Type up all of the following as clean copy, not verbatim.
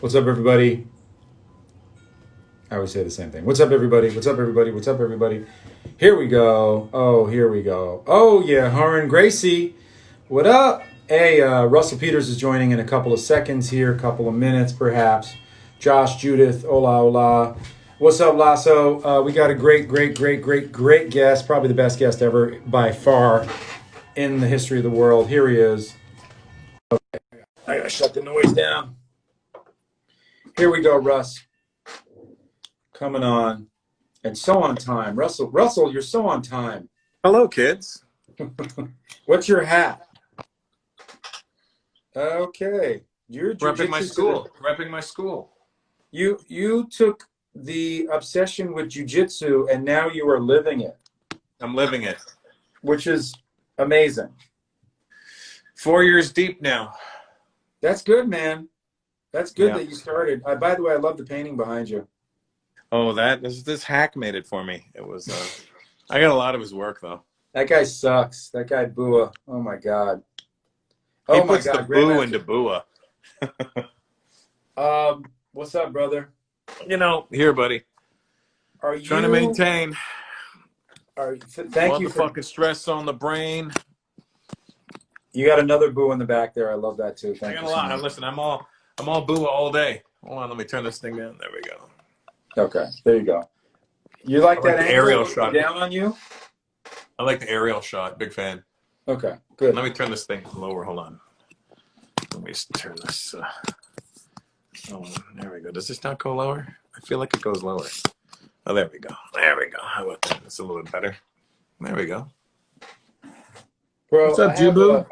What's up, everybody? I always say the same thing. What's up, everybody? What's up, everybody? What's up, everybody? Here we go. Oh, here we go. Oh, yeah, Harren Gracie. What up? Hey, Russell Peters is joining in a couple of seconds here, a couple of minutes perhaps. Josh, Judith, hola, hola. What's up, Lasso? We got a great guest, probably the best guest ever by far in the history of the world. Here he is. Okay, I gotta shut the noise down. Here we go, Russ. Coming on. And so on time. Russell, you're so on time. Hello, kids. What's your hat? Okay. You're repping my school. Repping my school. You took the obsession with jiu-jitsu and now you are living it. I'm living it. Which is amazing. 4 years deep now. That's good, man. That's good Yeah. that you started. By the way, I love the painting behind you. Oh, this hack made it for me. It was I got a lot of his work though. That guy sucks. That guy BUA. Oh my God. He puts the boo into BUA. What's up, brother? Here, buddy. Are you Trying to maintain? Thank you for fucking stress on the brain. You got another boo in the back there. I love that too. Thank I got you a so lot. much. Listen, I'm all BUA all day. Hold on, let me turn this thing down. There we go. Okay, there you go. You like that the angle aerial looking shot down on you? I like the aerial shot. Big fan. Okay, good. Let me turn this thing lower. Hold on. Let me just turn this. There we go. Does this not go lower? I feel like it goes lower. Oh, there we go. There we go. How about that? That's a little bit better. There we go. Bro, what's up, Jubu?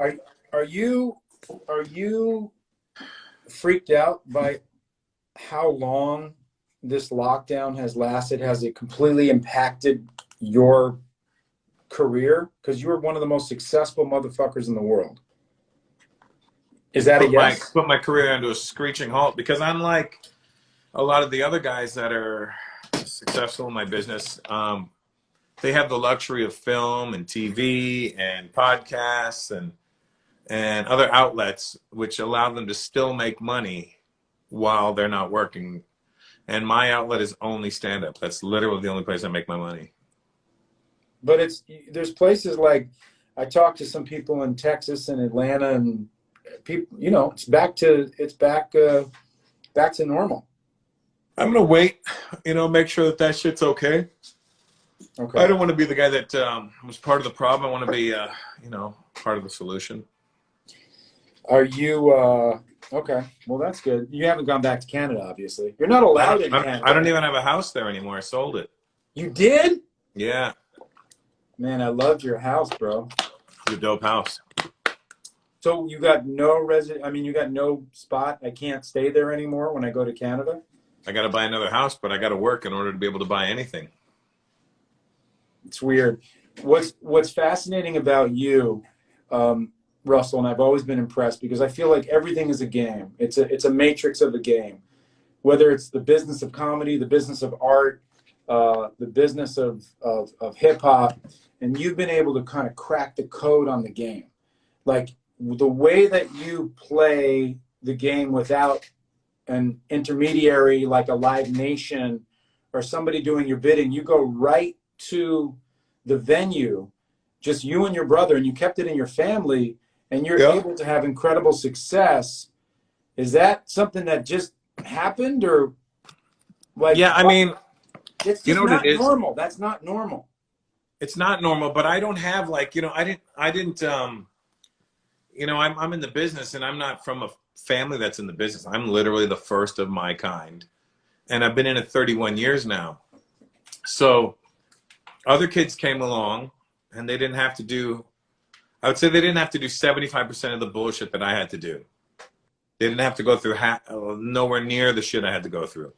Are you freaked out by how long this lockdown has lasted? Has it completely impacted your career? Because you were one of the most successful motherfuckers in the world. Is that a yes? Put my career into a screeching halt, because unlike a lot of the other guys that are successful in my business, they have the luxury of film and TV and podcasts and other outlets which allow them to still make money while they're not working. And my outlet is only stand-up. That's literally the only place I make my money. But there's places like, I talked to some people in Texas and Atlanta, and people, it's back to normal. I'm gonna wait, make sure that shit's okay. Okay. I don't want to be the guy that was part of the problem. I want to be, part of the solution. Are you okay? Well, that's good. You haven't gone back to Canada, obviously. You're not allowed in Canada. I don't even have a house there anymore. I sold it. You did? Yeah. Man, I loved your house, bro. It's a dope house. So you got you got no spot. I can't stay there anymore when I go to Canada. I got to buy another house, but I got to work in order to be able to buy anything. It's weird. What's fascinating about you, Russell, and I've always been impressed, because I feel like everything is a game. It's a matrix of a game. Whether it's the business of comedy, the business of art, the business of hip hop, and you've been able to kind of crack the code on the game. Like the way that you play the game without an intermediary like a Live Nation or somebody doing your bidding, you go right to the venue, just you and your brother, and you kept it in your family, and you're able to have incredible success. Is that something that just happened, or like? Yeah, I mean, it's just not normal. That's not normal. It's not normal, but I don't have I didn't I'm in the business, and I'm not from a family that's in the business. I'm literally the first of my kind, and I've been in it 31 years now. So other kids came along, and they didn't have to do, I would say they didn't have to do 75% of the bullshit that I had to do. They didn't have to go through nowhere near the shit I had to go through.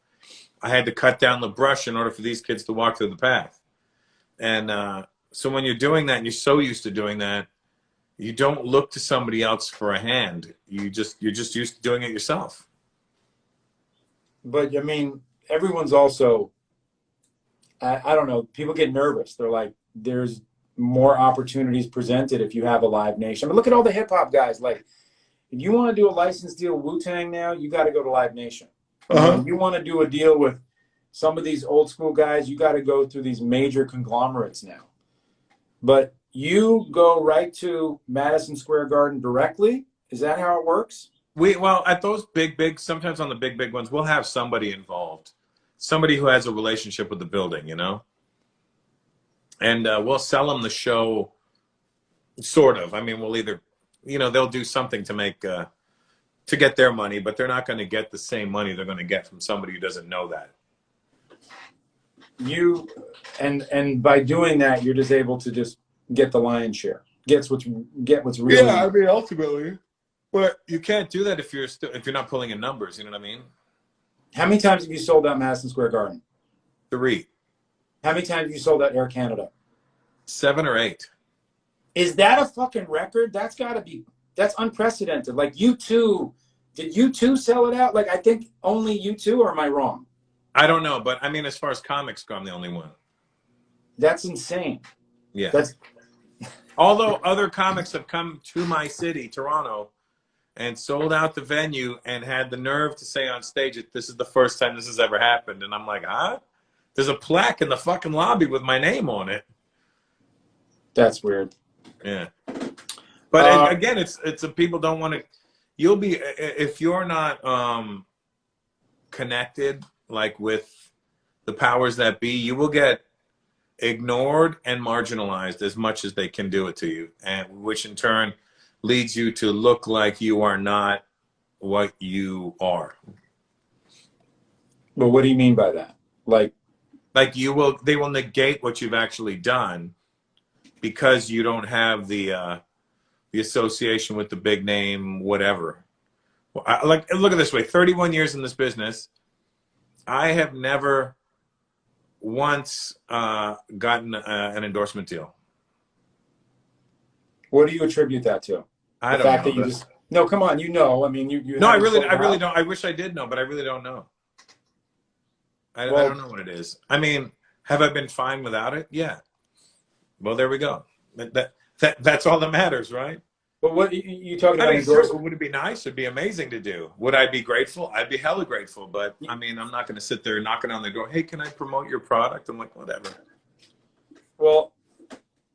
I had to cut down the brush in order for these kids to walk through the path. And so when you're doing that, and you're so used to doing that, you don't look to somebody else for a hand. You're just used to doing it yourself. But I mean, everyone's also, I don't know, people get nervous. They're like, there's more opportunities presented if you have a Live Nation. But look at all the hip hop guys. Like, if you want to do a license deal with Wu-Tang now, you got to go to Live Nation. You know, Uh-huh. you want to do a deal with some of these old school guys, you got to go through these major conglomerates now. But you go right to Madison Square Garden directly. Is that how it works? Well, at those big, sometimes on the big ones, we'll have somebody involved, somebody who has a relationship with the building, you know, and we'll sell them the show, sort of. I mean, we'll either, you know, they'll do something to make to get their money, but they're not going to get the same money they're going to get from somebody who doesn't know that. You and by doing that, you're just able to just get the lion's share. Get what's really. Yeah, I mean, ultimately, but you can't do that if you're not pulling in numbers. You know what I mean? How many times have you sold out Madison Square Garden? 3, How many times have you sold out Air Canada? 7 or 8. Is that a fucking record? That's unprecedented. Like U2, did U2 sell it out? Like I think only U2, or am I wrong? I don't know, but I mean, as far as comics go, I'm the only one. That's insane. Yeah. That's Although other comics have come to my city, Toronto, and sold out the venue and had the nerve to say on stage that this is the first time this has ever happened. And I'm like, huh? There's a plaque in the fucking lobby with my name on it. that's weird. Yeah. But again, it's people don't want to. You'll be, if you're not connected like with the powers that be, you will get ignored and marginalized as much as they can do it to you, and which in turn leads you to look like you are not what you are. But what do you mean by that? Like They will negate what you've actually done because you don't have the association with the big name, whatever. Look at it this way: 31 years in this business, I have never once gotten an endorsement deal. what do you attribute that to? I The don't fact know. that you just no, come on, you know. I mean, you No, I haven't really sold out? don't. I wish I did know, but I really don't know. I Well, don't know what it is. I mean, have I been fine without it? Yeah. Well, there we go. That's all that matters, right? but what you talking I about mean, sure, endorsement? would it be nice? It'd be amazing to do. Would I be grateful? I'd be hella grateful. But I mean, I'm not going to sit there knocking on the door. Hey, can I promote your product? I'm like, whatever. Well,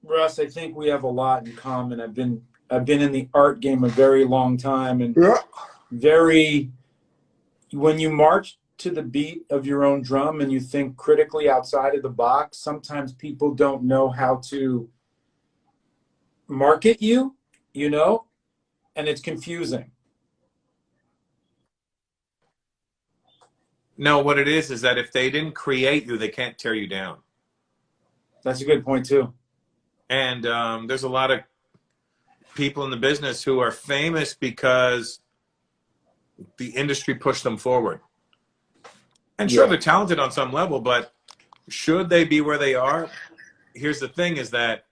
Russ, I think we have a lot in common. I've been in the art game a very long time, and Yeah. when you march to the beat of your own drum and you think critically outside of the box, sometimes people don't know how to market you, you know, and it's confusing. No, what it is that if they didn't create you, they can't tear you down. That's a good point too. And there's a lot of people in the business who are famous because the industry pushed them forward. And sure, Yeah. they're talented on some level, but should they be where they are? Here's the thing: is that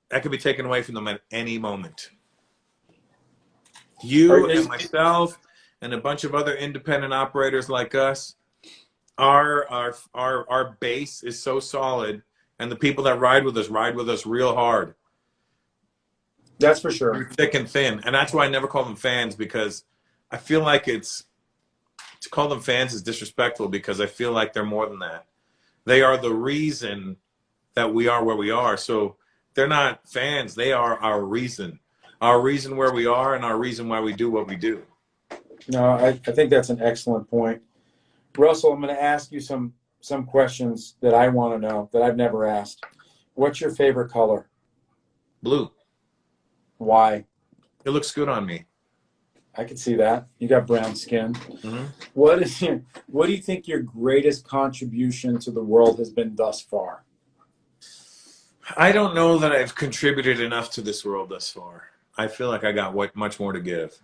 could be taken away from them at any moment. You and myself and a bunch of other independent operators like us, our base is so solid, and the people that ride with us real hard. That's for sure. Through thick and thin. And that's why I never call them fans, because I feel like to call them fans is disrespectful, because I feel like they're more than that. They are the reason that we are where we are. So they're not fans. They are our reason where we are, and our reason why we do what we do. No, I think that's an excellent point. Russell, I'm going to ask you some questions that I want to know that I've never asked. What's your favorite color? Blue. Why? It looks good on me. I can see that. You got brown skin. Mm-hmm. What do you think your greatest contribution to the world has been thus far? I don't know that I've contributed enough to this world thus far. I feel like I got much more to give.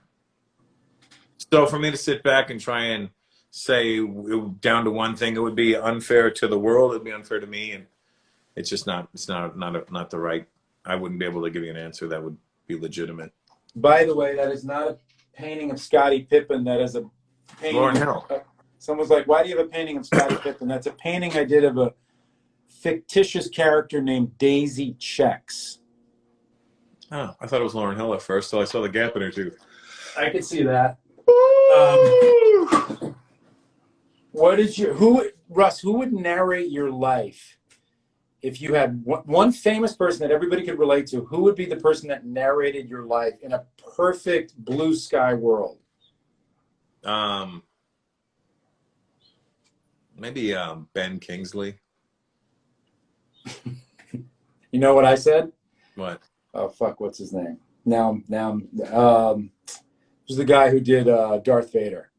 So for me to sit back and try and say down to one thing, it would be unfair to the world. It'd be unfair to me, and it's just not. It's not the right. I wouldn't be able to give you an answer that would be legitimate. By the way, that is not a painting of Scottie Pippen. That is a painting. Lauryn Hill. Someone's like, "Why do you have a painting of Scottie Pippen?" That's a painting I did of a fictitious character named Daisy Chex. Oh, I thought it was Lauryn Hill at first, so I saw the gap in her tooth. I could see that. What is your Russ? Who would narrate your life if you had one famous person that everybody could relate to? Who would be the person that narrated your life in a perfect blue sky world? Um, maybe Ben Kingsley. You know what I said? What? Oh fuck, what's his name? Who's the guy who did Darth Vader?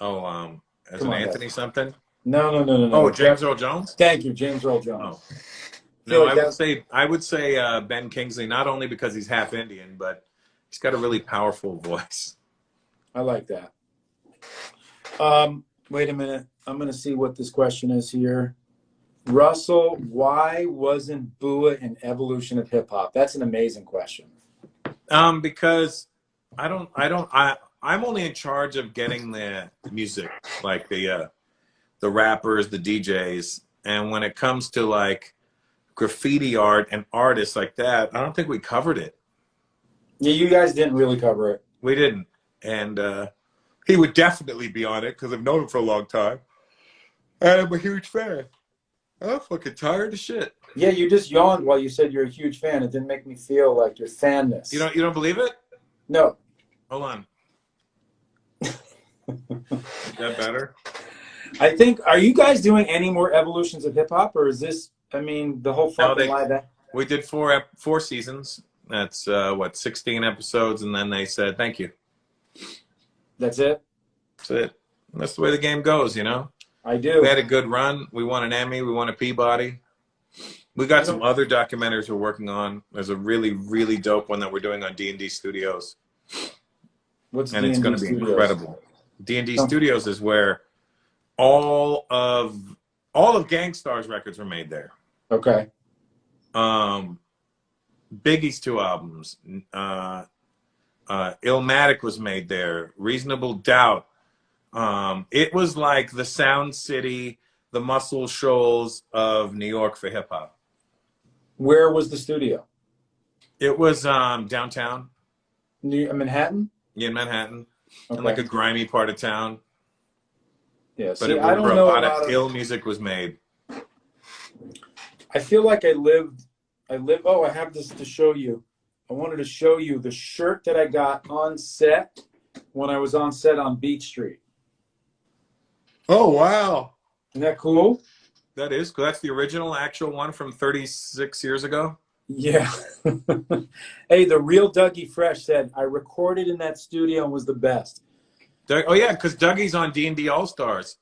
Oh, as Come an on, Anthony guys. something. No. Oh, James Earl Jones. Thank you, James Earl Jones. Oh I feel no, like that. I would say Ben Kingsley, not only because he's half Indian, but he's got a really powerful voice. I like that. Wait a minute. I'm going to see what this question is here. Russell, why wasn't BUA an evolution of hip hop? That's an amazing question. Because I'm only in charge of getting the music, like the rappers, the DJs, and when it comes to like graffiti art and artists like that, I don't think we covered it. Yeah, you guys didn't really cover it. We didn't, and he would definitely be on it because I've known him for a long time, and I'm a huge fan. I'm fucking tired of shit. Yeah, you just yawned while you said you're a huge fan. It didn't make me feel like your fanness. You don't believe it? No. Hold on. Is that better? I think, are you guys doing any more evolutions of hip hop, or is this, I mean, the whole fucking live? We did four seasons. That's 16 episodes, and then they said thank you. That's it? That's it. And that's the way the game goes, you know? I do. We had a good run. We won an Emmy. We won a Peabody. We got some other documentaries we're working on. There's a really, really dope one that we're doing on D&D Studios. What's and D&D it's going to be Studios? incredible. D&D Studios is where all of Gangstar's records were made there. Okay. Biggie's 2 albums. Illmatic was made there. Reasonable Doubt. It was like the Sound City, the Muscle Shoals of New York for hip hop. Where was the studio? It was downtown. Manhattan? Yeah, in Manhattan. Okay. In like a grimy part of town. Yeah, But see, it was I don't where a know lot of ill music was made. I feel like I have this to show you. I wanted to show you the shirt that I got on set when I was on set on Beach Street. Oh, wow. Isn't that cool? That is cool. That's the original actual one from 36 years ago. Yeah. Hey, the real Dougie Fresh said, I recorded in that studio and was the best. Oh, yeah, because Dougie's on D&D All-Stars.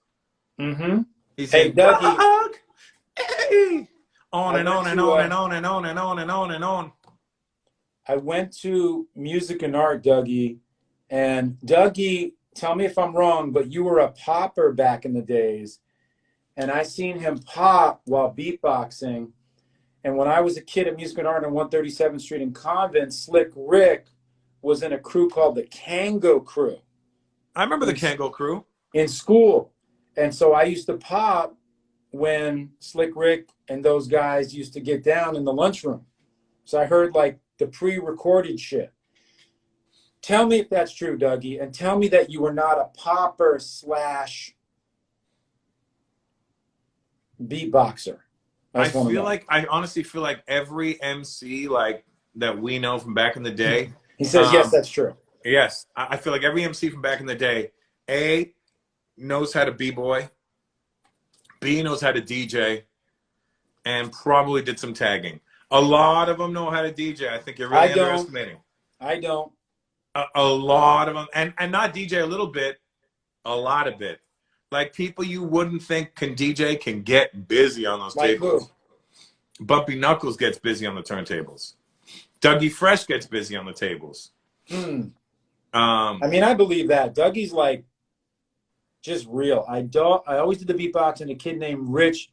Mm-hmm. He's Hey, Dougie. Doug! Hey! On and on and on and on and on and on and on and on. I went to Music and Art, Dougie, and Dougie, tell me if I'm wrong, but you were a popper back in the days, and I seen him pop while beatboxing. And when I was a kid at Music and Art on 137th Street in Convent, Slick Rick was in a crew called the Kango Crew. I remember the Kango Crew. In school. And so I used to pop when Slick Rick and those guys used to get down in the lunchroom. So I heard like the pre-recorded shit. Tell me if that's true, Dougie, and tell me that you were not a popper / beatboxer. I honestly feel like every MC like that we know from back in the day. He says, yes, that's true. Yes. I feel like every MC from back in the day, A, knows how to b-boy, B, knows how to DJ, and probably did some tagging. A lot of them know how to DJ. I think you're really underestimating. I don't. A lot of them. And not DJ a little bit, a lot of it. Like people you wouldn't think can DJ can get busy on those tables. Who? Bumpy Knuckles gets busy on the turntables. Dougie Fresh gets busy on the tables. I mean, I believe that. Dougie's like just real. I always did the beatbox, and a kid named Rich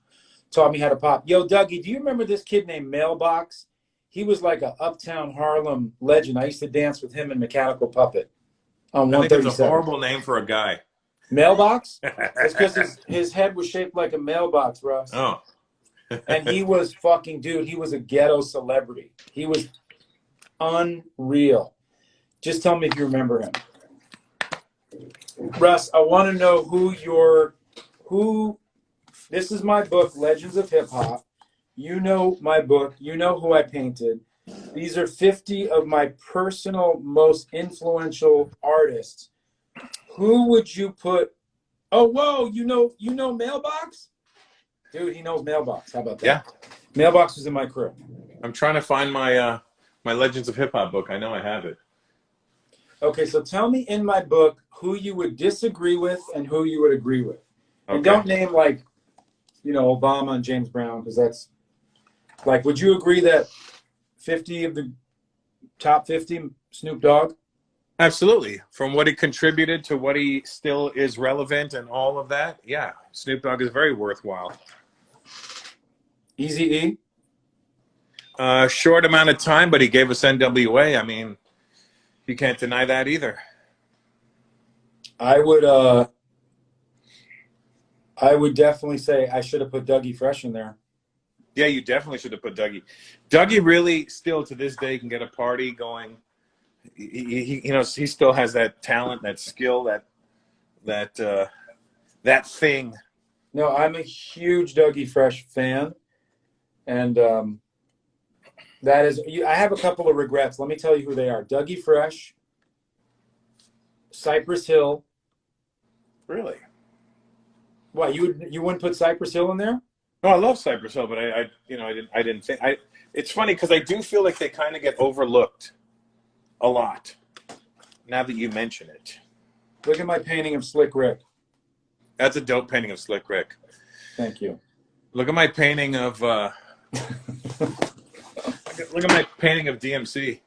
taught me how to pop. Yo, Dougie, do you remember this kid named Mailbox? He was like a uptown Harlem legend. I used to dance with him in Mechanical Puppet on 137. I think it's a horrible name for a guy. Mailbox? It's because his head was shaped like a mailbox, Russ. Oh. And he was fucking, dude, he was a ghetto celebrity. He was unreal. Just tell me if you remember him. Russ, I want to know who. This is my book, Legends of Hip Hop. You know my book. You know who I painted. These are 50 of my personal most influential artists. Who would you put? Oh, whoa! You know Mailbox, dude. He knows Mailbox. How about that? Yeah. Mailbox was in my crew. I'm trying to find my my Legends of Hip Hop book. I know I have it. Okay, so tell me in my book who you would disagree with and who you would agree with, and Okay. don't name like Obama and James Brown, because that's like, would you agree that 50 of the top 50 Snoop Dogg? Absolutely. From what he contributed to what he still is relevant and all of that, yeah, Snoop Dogg is very worthwhile. Easy E? Short amount of time, but he gave us NWA. I mean, you can't deny that either. I would definitely say I should have put Dougie Fresh in there. Yeah, you definitely should have put Dougie. Dougie really still to this day can get a party going. He still has that talent, that skill, that thing. No, I'm a huge Dougie Fresh fan, and that is. I have a couple of regrets. Let me tell you who they are: Dougie Fresh, Cypress Hill. Really? What, you wouldn't put Cypress Hill in there? No, I love Cypress Hill, but I didn't think I. It's funny because I do feel like they kind of get overlooked a lot. Now that you mention it, Look at my painting of Slick Rick. that's a dope painting of Slick Rick. Thank you. Look at my painting of look at my painting of DMC.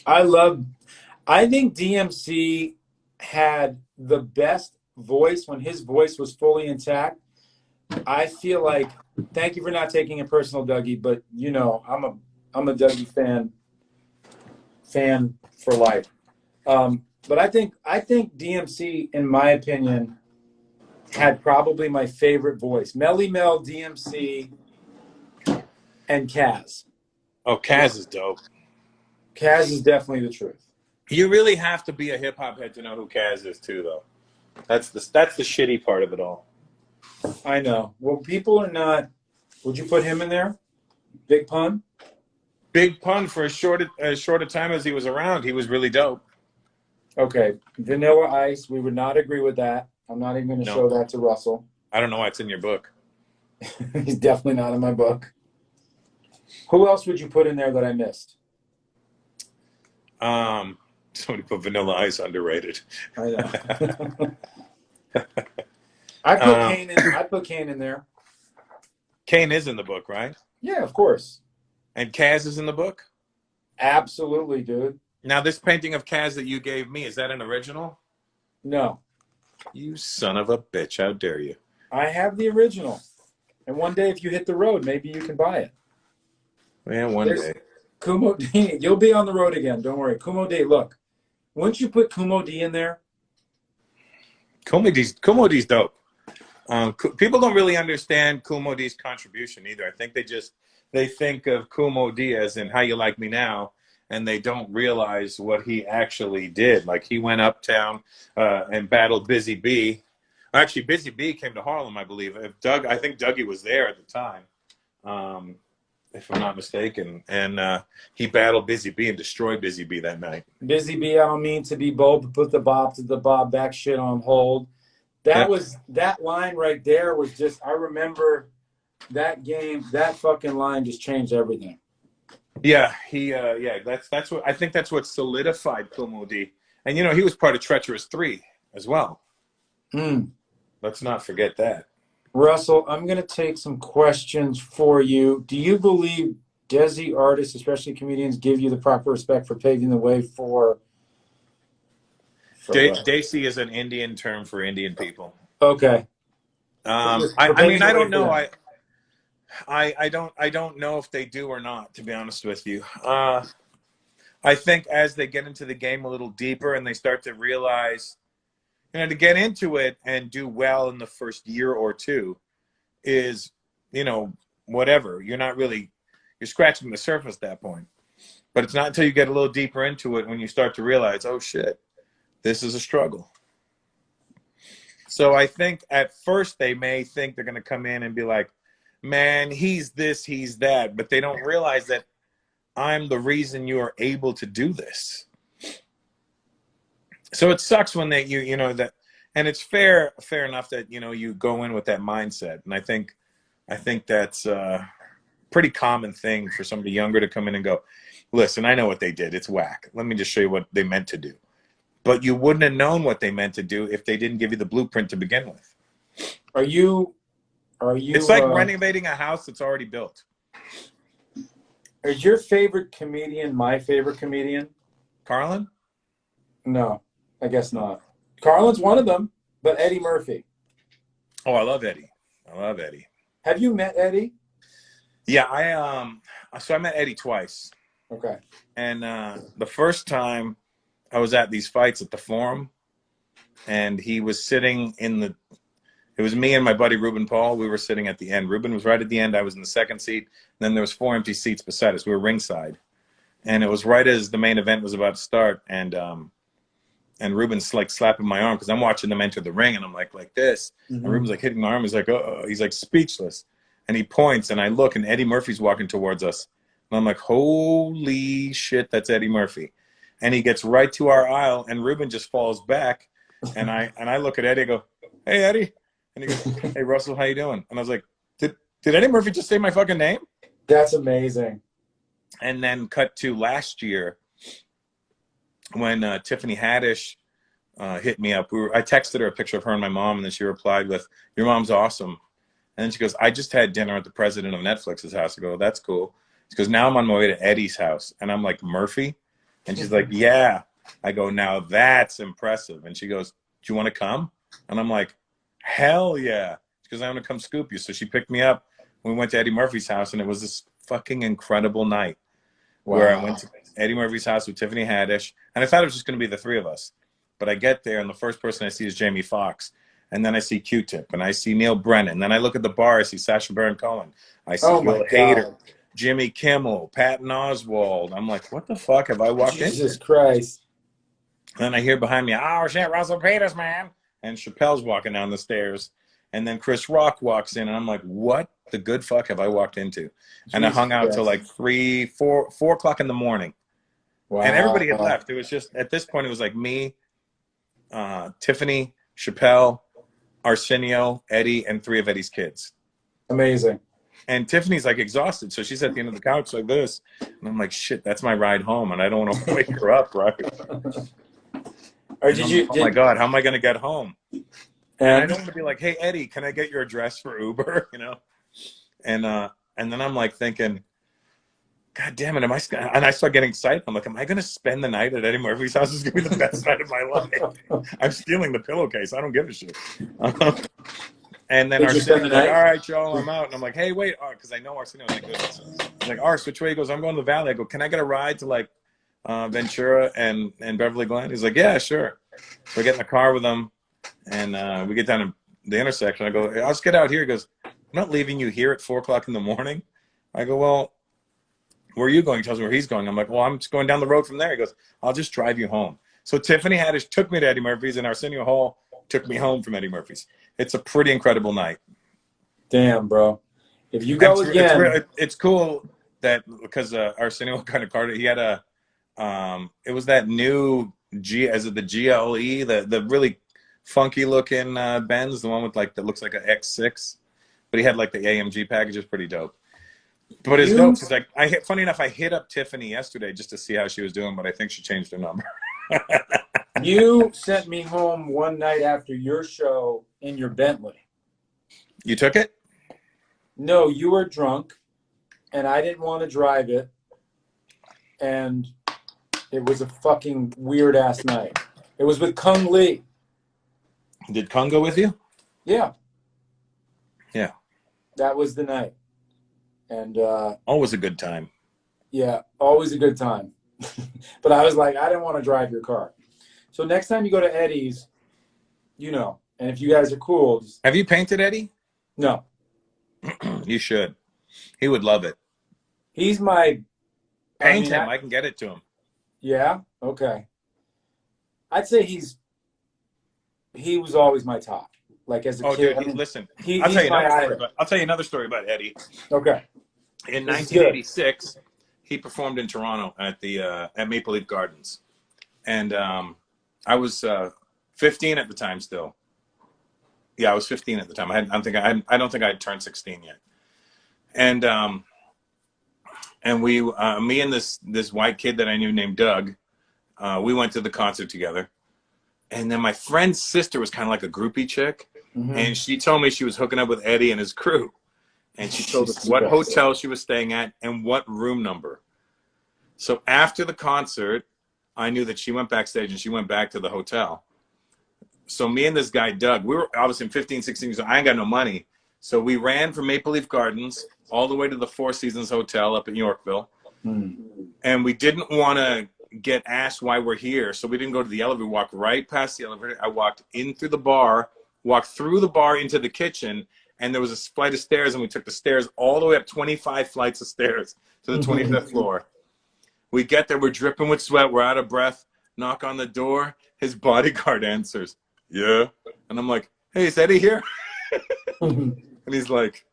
I think DMC had the best voice when his voice was fully intact. I feel like, thank you for not taking it personal, Dougie, but I'm a Dougie fan for life. But I think DMC, in my opinion, had probably my favorite voice. Melly Mel, DMC, and Kaz. Oh, Kaz is dope. Kaz is definitely the truth. You really have to be a hip hop head to know who Kaz is too, though. That's the shitty part of it all. I know. Well, people are not. Would you put him in there? Big Pun? Big Pun, for as short a time as he was around, he was really dope. Okay. Vanilla Ice, we would not agree with that. I'm not even going to show that to Russell. I don't know why it's in your book. He's definitely not in my book. Who else would you put in there that I missed? Somebody put Vanilla Ice underrated. I know. I put Kane in there. Kane is in the book, right? Yeah, of course. And Kaz is in the book? Absolutely, dude. Now, this painting of Kaz that you gave me, is that an original? No. You son of a bitch. How dare you? I have the original. And one day, if you hit the road, maybe you can buy it. Man, one day. Kumo D. You'll be on the road again. Don't worry. Kumo D, look. Once you put Kumo D in there. Kumo D's dope. People don't really understand Kumo D's contribution either. I think they think of Kumo D as in How You Like Me Now, and they don't realize what he actually did. Like, he went uptown and battled Busy B. Actually, Busy B came to Harlem, I believe. I think Dougie was there at the time, if I'm not mistaken. And he battled Busy B and destroyed Busy B that night. Busy B, I don't mean to be bold, but put the Bob to the Bob back shit on hold. That line right there was just, I remember that game, that fucking line just changed everything. Yeah, that's what I think. That's what solidified Kumo D. And he was part of Treacherous 3 as well. Let's not forget that. Russell, I'm going to take some questions for you. Do you believe Desi artists, especially comedians, give you the proper respect for paving the way for Desi is an Indian term for Indian people. Okay. I don't know. I don't know if they do or not, to be honest with you. I think as they get into the game a little deeper and they start to realize, to get into it and do well in the first year or two is, whatever. You're scratching the surface at that point. But it's not until you get a little deeper into it when you start to realize, oh shit, this is a struggle. So I think at first they may think they're going to come in and be like, man, he's this, he's that. But they don't realize that I'm the reason you are able to do this. So it sucks when they, you know, that, and it's fair enough that, you know, you go in with that mindset. And I think that's a pretty common thing for somebody younger to come in and go, listen, I know what they did. It's whack. Let me just show you what they meant to do. But you wouldn't have known what they meant to do if they didn't give you the blueprint to begin with. It's like renovating a house that's already built. Is your favorite comedian my favorite comedian? Carlin? No, I guess not. Carlin's one of them, but Eddie Murphy. Oh, I love Eddie. I love Eddie. Have you met Eddie? Yeah, so I met Eddie twice. Okay. And the first time I was at these fights at the Forum, and he was sitting it was me and my buddy Ruben Paul. We were sitting at the end. Ruben was right at the end. I was in the second seat. And then there was 4 empty seats beside us. We were ringside. And it was right as the main event was about to start. And Ruben's like slapping my arm because I'm watching them enter the ring, and I'm like this. Mm-hmm. And Ruben's like hitting my arm. He's like, he's like speechless. And he points, and I look, and Eddie Murphy's walking towards us. And I'm like, holy shit, that's Eddie Murphy. And he gets right to our aisle, and Ruben just falls back. And I look at Eddie and go, hey, Eddie. And he goes, hey, Russell, how you doing? And I was like, did Eddie Murphy just say my fucking name? That's amazing. And then cut to last year when Tiffany Haddish hit me up. I texted her a picture of her and my mom, and then she replied with, your mom's awesome. And then she goes, I just had dinner at the president of Netflix's house. I go, that's cool. She goes, now I'm on my way to Eddie's house. And I'm like, Murphy? And she's like, yeah. I go, now that's impressive. And she goes, do you want to come? And I'm like, hell yeah. She goes, I want to come scoop you. So she picked me up. We went to Eddie Murphy's house, and it was this fucking incredible night. Wow. Where I went to Eddie Murphy's house with Tiffany Haddish. And I thought it was just going to be the 3 of us. But I get there, and the first person I see is Jamie Foxx. And then I see Q-Tip, and I see Neil Brennan. Then I look at the bar, I see Sacha Baron Cohen. I see Bill Hader, Jimmy Kimmel, Patton Oswalt. I'm like, what the fuck have I walked into? Jesus Christ. Then I hear behind me, oh shit, Russell Peters, man. And Chappelle's walking down the stairs. And then Chris Rock walks in, and I'm like, what the good fuck have I walked into? And I hung out till like 4 o'clock in the morning. Wow. And everybody had left. It was just, at this point, it was like me, Tiffany, Chappelle, Arsenio, Eddie, and 3 of Eddie's kids. Amazing. And Tiffany's like exhausted, so she's at the end of the couch like this. And I'm like, shit, that's my ride home, and I don't want to wake her up, right? Oh my God, how am I going to get home? And I don't want to be like, hey, Eddie, can I get your address for Uber? You know? And then I'm like thinking, God damn it, and I start getting excited. I'm like, am I going to spend the night at Eddie Murphy's house? This is going to be the best night of my life. I'm stealing the pillowcase. I don't give a shit. And then Arsenio's like, all right, Joe, I'm out. And I'm like, hey, wait, because I know Arsenio. I was like, Ars, which way? He goes, I'm going to the Valley. I go, can I get a ride to like Ventura and Beverly Glen? He's like, yeah, sure. So I get in the car with him, and we get down to the intersection. I go, hey, I'll just get out here. He goes, I'm not leaving you here at 4 o'clock in the morning. I go, well, where are you going? He tells me where he's going. I'm like, well, I'm just going down the road from there. He goes, I'll just drive you home. So Tiffany Haddish took me to Eddie Murphy's, and Arsenio Hall took me home from Eddie Murphy's. It's a pretty incredible night. Damn, bro. If you go again. It's cool that because Arsenio kind of carded, he had it was that new the GLE, the really funky looking Benz, the one with like, that looks like an X6. But he had like the AMG package. It's pretty dope. But it's dope because funny enough, I hit up Tiffany yesterday just to see how she was doing, but I think she changed her number. You sent me home one night after your show in your Bentley. You took it? No, you were drunk, and I didn't want to drive it, and it was a fucking weird-ass night. It was with Kung Lee. Did Kung go with you? Yeah. Yeah. That was the night. And always a good time. Yeah, always a good time. But I was like, I didn't want to drive your car. So next time you go to Eddie's, you know, and if you guys are cool. Have you painted Eddie? No. You should. He would love it. He's my... Paint him. I can get it to him. Yeah? Okay. I'd say he was always my top. like as a Oh, kid. dude, I mean, listen, he's my idol. I'll tell you another story about Eddie. Okay, In this is good. 1986, he performed in Toronto at the at Maple Leaf Gardens, and I was 15 at the time still. Yeah, I was 15 at the time. I don't think I had turned 16 yet. And we, me and this white kid that I knew named Doug, we went to the concert together. And then my friend's sister was kind of like a groupie chick, and she told me she was hooking up with Eddie and his crew. And she told us what hotel she was staying at and what room number. So after the concert, I knew that she went backstage and she went back to the hotel. So me and this guy, Doug, we were obviously 15, 16, so I ain't got no money. So we ran from Maple Leaf Gardens all the way to the Four Seasons Hotel up in Yorkville. And we didn't want to get asked why we're here. So we didn't go to the elevator. We walked right past the elevator. I walked in through the bar, walked through the bar into the kitchen, and there was a flight of stairs, and we took the stairs all the way up 25 flights of stairs to the 25th floor. We get there, we're dripping with sweat, we're out of breath, knock on the door, his bodyguard answers, yeah. And I'm like, hey, is Eddie here? And he's like,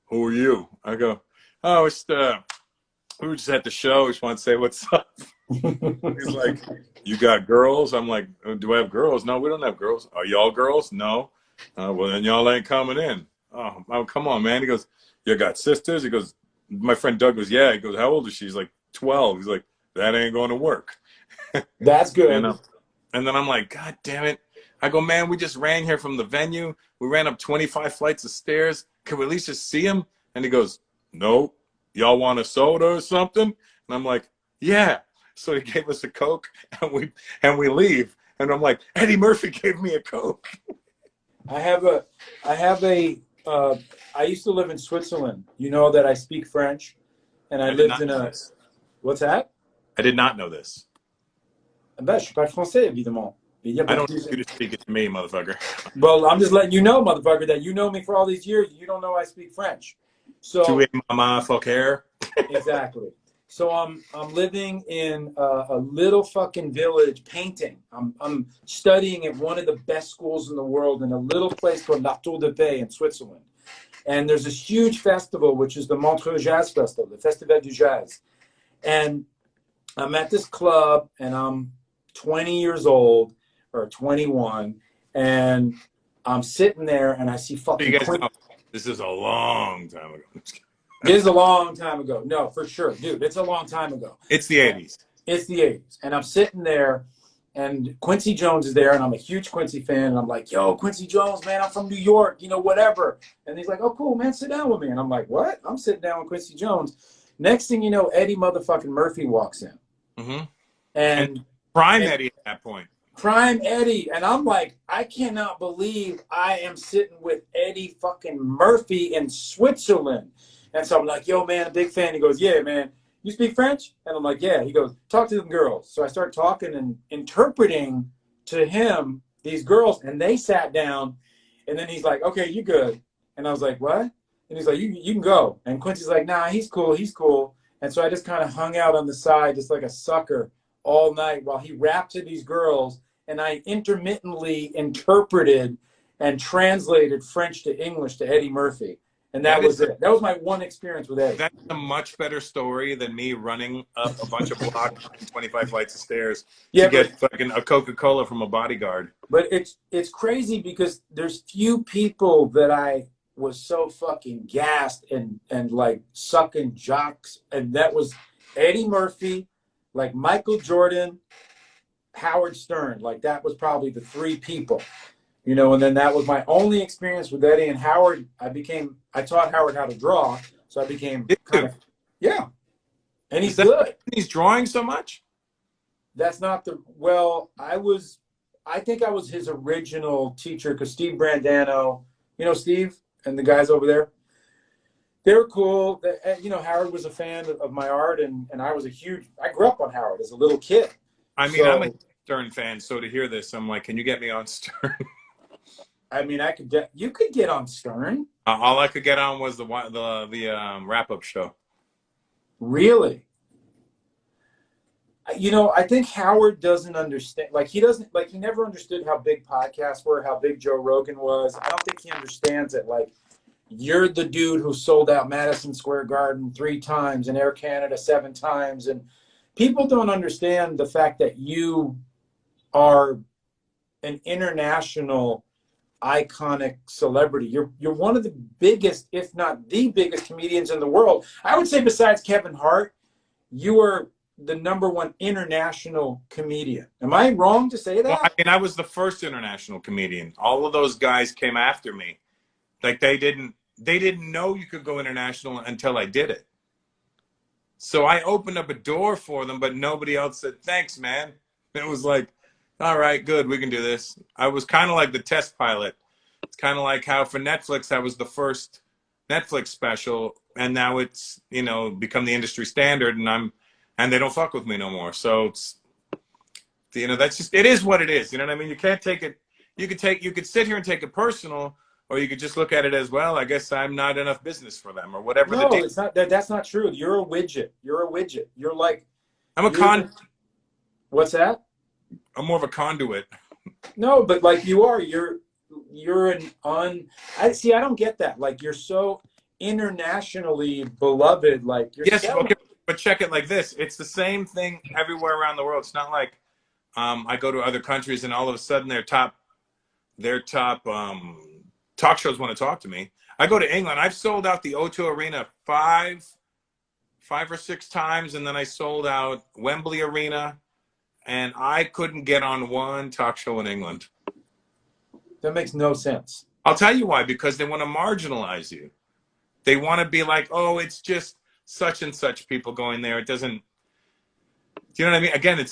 who are you? I go, oh, it's we were just at the show, we just want to say what's up. He's like, you got girls? I'm like, do I have girls? No, we don't have girls. Are y'all girls? No. Well, then y'all ain't coming in. Oh, come on, man. He goes, you got sisters? He goes, my friend Doug goes, yeah. He goes, how old is she? He's like, 12. He's like, that ain't going to work. That's good. And then I'm like, God damn it. I go, man, we just ran here from the venue. We ran up 25 flights of stairs. Can we at least just see him? And he goes, no. Y'all want a soda or something? And I'm like, yeah. So he gave us a Coke, and we leave. And I'm like, Eddie Murphy gave me a Coke. I used to live in Switzerland. You know that I speak French, and I lived in a. This. What's that? I did not know this. Ben, je parle français, évidemment. I don't need you to speak it to me, motherfucker. Well, I'm just letting you know, motherfucker, that you know me for all these years. You don't know I speak French. So. Tu es maman fucker. Exactly. So I'm living in a little fucking village painting. I'm studying at one of the best schools in the world in a little place called La Tour de Paix in Switzerland. And there's this huge festival, which is the Montreux Jazz Festival, the Festival du Jazz. And I'm at this club, and I'm 20 years old or 21, and I'm sitting there, and I see fucking. You guys know, this is a long time ago. It is a long time ago. No, for sure. Dude, it's a long time ago. It's the 80s. It's the 80s. And I'm sitting there, and Quincy Jones is there, and I'm a huge Quincy fan. And I'm like, yo, Quincy Jones, man, I'm from New York, whatever. And he's like, oh, cool, man, sit down with me. And I'm like, what? I'm sitting down with Quincy Jones. Next thing you know, Eddie motherfucking Murphy walks in. And prime Eddie at that point. Prime Eddie. And I'm like, I cannot believe I am sitting with Eddie fucking Murphy in Switzerland. And so I'm like, yo, man, a big fan. He goes, yeah, man, you speak French? And I'm like, yeah. He goes, talk to them girls. So I start talking and interpreting to him these girls, and they sat down. And then he's like, okay, you good. And I was like, what? And he's like, you can go. And Quincy's like, nah, he's cool. And so I just kind of hung out on the side just like a sucker all night while he rapped to these girls. And I intermittently interpreted and translated French to English to Eddie Murphy. And that was it. That was my one experience with Eddie. That's a much better story than me running up a bunch of blocks and 25 flights of stairs to get fucking a Coca-Cola from a bodyguard. But it's crazy because there's few people that I was so fucking gassed and like sucking jocks. And that was Eddie Murphy, like Michael Jordan, Howard Stern. Like that was probably the three people. And then that was my only experience with Eddie and Howard. I taught Howard how to draw, so I became yeah. And he's good. He's drawing so much? That's not I think I was his original teacher because Steve Brandano, Steve and the guys over there, they were cool. Howard was a fan of my art, and I grew up on Howard as a little kid. I mean, I'm a Stern fan, so to hear this, I'm like, can you get me on Stern? I mean, you could get on Stern. All I could get on was the wrap-up show. Really? You know, I think Howard doesn't understand. Like he doesn't. Like he never understood how big podcasts were, how big Joe Rogan was. I don't think he understands it. Like you're the dude who sold out Madison Square Garden 3 times and Air Canada 7 times, and people don't understand the fact that you are an international iconic celebrity. You're one of the biggest, if not the biggest, comedians in the world. I would say besides Kevin Hart, you are the #1 international comedian. Am I wrong to say Well, I that? mean, I was the first international comedian. All of those guys came after me. Like they didn't know you could go international until I did it. So I opened up a door for them, but nobody else said, thanks, man. It was like, all right, good, we can do this. I was kind of like the test pilot. It's kind of like how for Netflix, I was the first Netflix special, and now it's, become the industry standard, and they don't fuck with me no more. So it's, that's just, it is what it is. You know what I mean? You can't take it, you could sit here and take it personal, or you could just look at it as, well, I guess I'm not enough business for them, or whatever the No, deal. it's not. That's not true. You're a widget. You're a widget. You're like I'm a you're con. the, what's that? I'm more of a conduit. No, but like you are. You're an un. I see. I don't get that. Like you're so internationally beloved. Like you're Yes, selling. okay, but check it like this. It's the same thing everywhere around the world. It's not like I go to other countries and all of a sudden their top talk shows want to talk to me. I go to England. I've sold out the O2 Arena five or six times, and then I sold out Wembley Arena, and I couldn't get on one talk show in England. That makes no sense. I'll tell you why, because they want to marginalize you. They want to be like, oh, it's just such and such people going there. It doesn't, do you know what I mean? Again,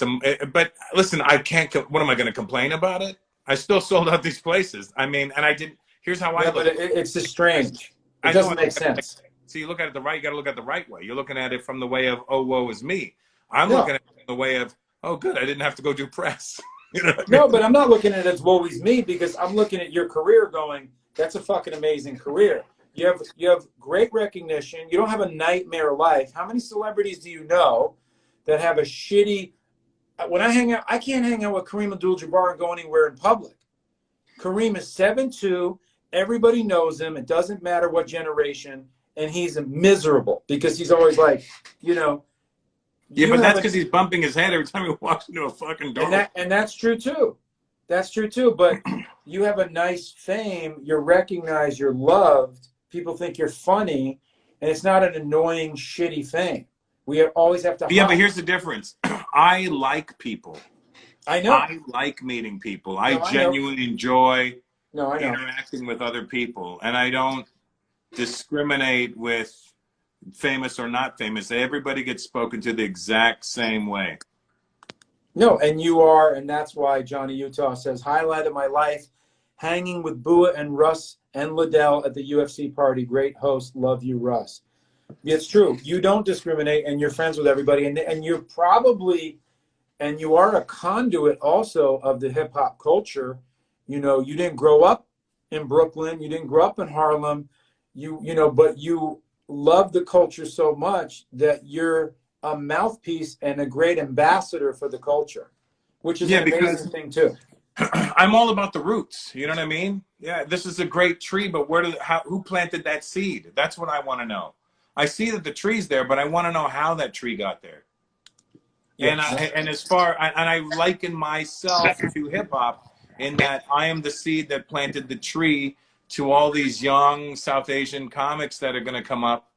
but listen, I can't, what am I going to complain about it? I still sold out these places. I mean, and I didn't, here's how I Yeah, look. but it's just strange. It I know. doesn't make sense. So you look at it you got to look at it the right way. You're looking at it from the way of, oh, woe is me. I'm looking No, at it from the way of, oh, good, I didn't have to go do press. You know what I mean? no, but I'm not looking at it as woe is me because I'm looking at your career going, that's a fucking amazing career. You have great recognition. You don't have a nightmare life. How many celebrities do you know that have a shitty when I hang out, I can't hang out with Kareem Abdul-Jabbar and go anywhere in public. Kareem is 7'2". Everybody knows him. It doesn't matter what generation. And he's miserable because he's always like, you know, Yeah, you but have that's because he's bumping his head every time he walks into a fucking door. and that's true too. That's true too. But you have a nice fame. You're recognized. You're loved. People think you're funny, and it's not an annoying, shitty fame. We always have to. Yeah, but here's the difference. I like people. I know. I like meeting people. I No, I know. genuinely enjoy No, I know. interacting with other people, and I don't discriminate with famous or not famous. Everybody gets spoken to the exact same way. No, and you are, and that's why Johnny Utah says, highlight of my life, hanging with BUA and Russ and Liddell at the UFC party. Great host. Love you, Russ. It's true. You don't discriminate, and you're friends with everybody, and you're probably, and you are a conduit also of the hip hop culture. You know, you didn't grow up in Brooklyn, you didn't grow up in Harlem, but you love the culture so much that you're a mouthpiece and a great ambassador for the culture, which is Yeah, an because amazing thing too. I'm all about the roots. You know what I mean? Yeah, this is a great tree, but who planted that seed? That's what I want to know. I see that the tree's there, but I want to know how that tree got there. Yeah. And I liken myself to hip hop in that I am the seed that planted the tree to all these young South Asian comics that are going to come up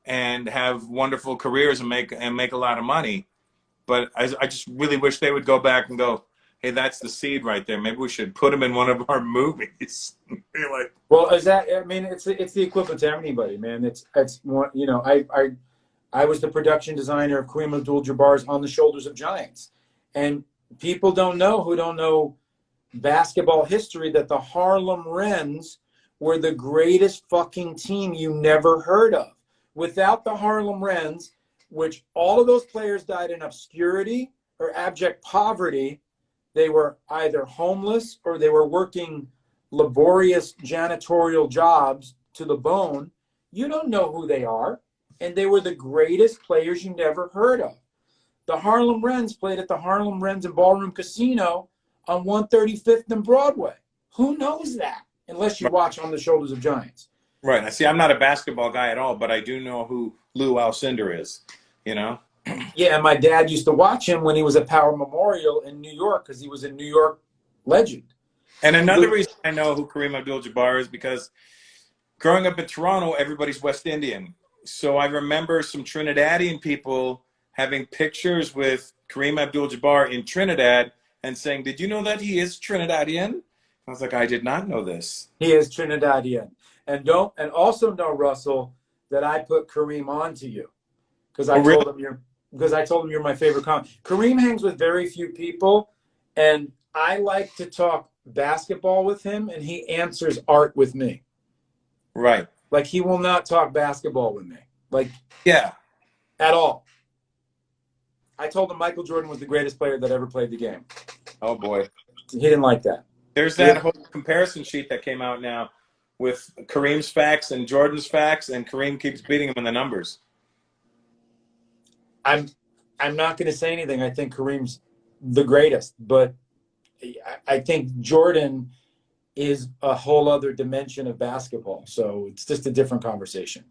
and have wonderful careers and make a lot of money. But I just really wish they would go back and go, hey, that's the seed right there. Maybe we should put them in one of our movies. Like, Well, is that? I mean, it's the equivalent to anybody, man. It's one. You know, I was the production designer of Kareem Abdul-Jabbar's On the Shoulders of Giants, and people don't know basketball history that the Harlem Wrens were the greatest fucking team you never heard of. Without the Harlem Wrens, which all of those players died in obscurity or abject poverty, they were either homeless or they were working laborious janitorial jobs to the bone. You don't know who they are. And they were the greatest players you never heard of. the Harlem Wrens played at the Harlem Wrens and Ballroom Casino on 135th and Broadway. Who knows that? Unless you watch On the Shoulders of Giants. Right. I see. I'm not a basketball guy at all, but I do know who Lou Alcindor is. You know. Yeah, and my dad used to watch him when he was at Power Memorial in New York because he was a New York legend. And another reason I know who Kareem Abdul-Jabbar is because growing up in Toronto, everybody's West Indian. So I remember some Trinidadian people having pictures with Kareem Abdul-Jabbar in Trinidad and saying, "Did you know that he is Trinidadian?" I was like, "I did not know this." He is Trinidadian. And also know, Russell, that I put Kareem on to you because I told him you're my favorite comic. Kareem hangs with very few people, and I like to talk basketball with him, and he answers art with me. Right. Like, he will not talk basketball with me. Like, yeah, at all. I told him Michael Jordan was the greatest player that ever played the game. Oh, boy. He didn't like that. There's that whole comparison sheet that came out now with Kareem's facts and Jordan's facts, and Kareem keeps beating him in the numbers. I'm not going to say anything. I think Kareem's the greatest, but I think Jordan is a whole other dimension of basketball. So it's just a different conversation.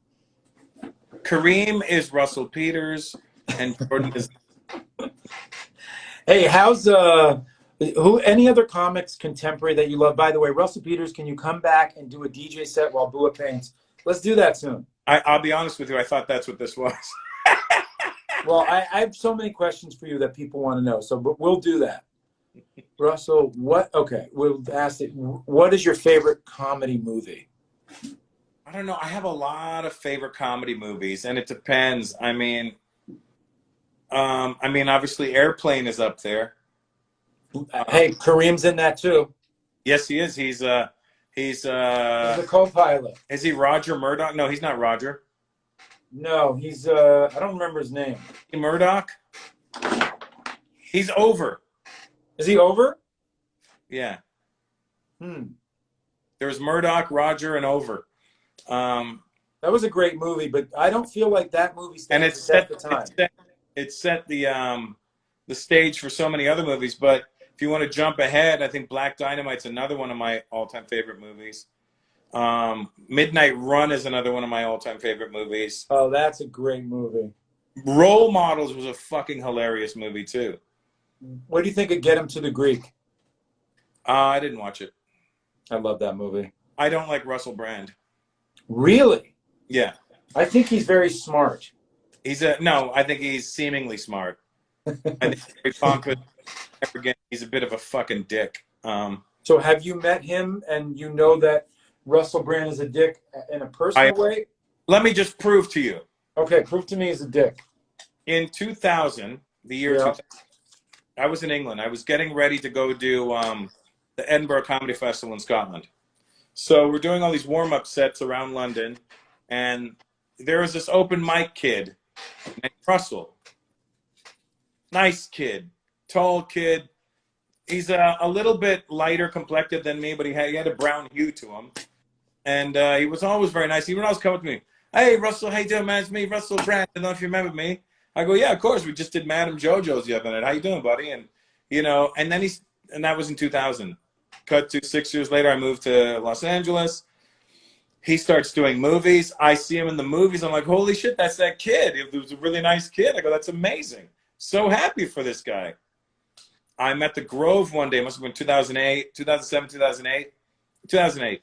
Kareem is Russell Peters, and Jordan is. Hey, how's any other comics contemporary that you love? By the way, Russell Peters, can you come back and do a DJ set while BUA paints? Let's do that soon. I'll be honest with you. I thought that's what this was. Well, I have so many questions for you that people want to know. So, but we'll do that. Russell, we'll ask it. What is your favorite comedy movie? I don't know. I have a lot of favorite comedy movies, and it depends. I mean, obviously, Airplane is up there. Hey, Kareem's in that too. Yes, he is. He's a co-pilot. Is he Roger Murdoch? No, he's not Roger. No, he's I don't remember his name. Murdoch? He's Over. Is he Over? Yeah. There's Murdoch, Roger, and Over. That was a great movie, but I don't feel like that movie stands the test of time. It set the stage for so many other movies, but if you want to jump ahead, I think Black Dynamite's another one of my all-time favorite movies. Midnight Run is another one of my all-time favorite movies. Oh, that's a great movie. Role Models was a fucking hilarious movie too. What do you think of Get Him to the Greek? I didn't watch it. I love that movie. I don't like Russell Brand. Really? Yeah. I think he's very smart. I think he's seemingly smart. I think he's a bit of a fucking dick. So have you met him and you know that Russell Brand is a dick in a personal way? Let me just prove to you. Okay, prove to me he's a dick. In 2000, the year 2000, I was in England. I was getting ready to go do the Edinburgh Comedy Festival in Scotland. So we're doing all these warm-up sets around London, and there was this open mic kid named Russell. Nice kid, tall kid. He's a little bit lighter complected than me, but he had a brown hue to him. And he was always very nice. He would always come up to me. "Hey, Russell, how you doing, man? It's me, Russell Brand. I don't know if you remember me." I go, "Yeah, of course. We just did Madame JoJo's the other night. How you doing, buddy?" And, and then and that was in 2000. Cut to 6 years later, I moved to Los Angeles. He starts doing movies. I see him in the movies. I'm like, holy shit, that's that kid. He was a really nice kid. I go, that's amazing. So happy for this guy. I'm at the Grove one day. It must have been 2008, 2007, 2008. 2008.